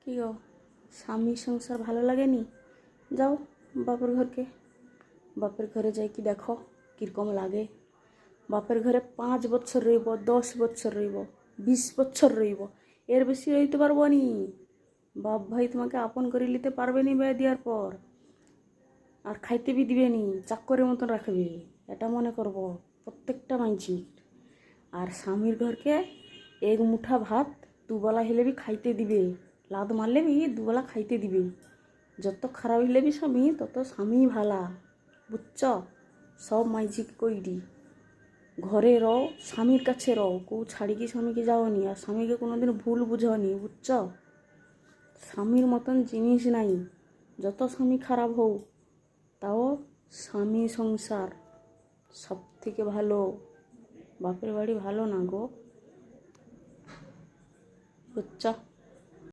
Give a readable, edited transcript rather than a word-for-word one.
কি গো, স্বামী সংসার ভালো লাগেনি? যাও বাপের ঘরকে। বাপের ঘরে যাই কি দেখো কীরকম লাগে। বাপের ঘরে 5 বছর রইব, 10 বছর রইব, 20 বছর রইব, এর বেশি রইতে পারবো নি। বাপ ভাই তোমাকে আপন করে নিতে পারবে নি বিয়ে দেওয়ার পর। আর খাইতে বি দিবে নি, চাক্করের মতন রাখবে, এটা মনে করব প্রত্যেকটা মাইঝির। আর স্বামীর ঘরকে এক মুঠা ভাত দুবেলা হলে বি খাইতে দিবে, লাদ মারলে বি দুবেলা খাইতে দিবে। যত খারাপ হইলে বি স্বামী তত স্বামী ভালা, বুঝছ? সব মাইঝিকে কইরি ঘরে রও, স্বামীর কাছে রও, কেউ ছাড়ি কি স্বামীকে যাওনি, আর স্বামীকে কোনোদিন ভুল বুঝনি, বুঝছ? স্বামীর মতন জিনিস নাই। যত স্বামী খারাপ হোক তাও স্বামী সংসার সব থেকে ভালো। বাপের বাড়ি ভালো না গো, বুঝছ?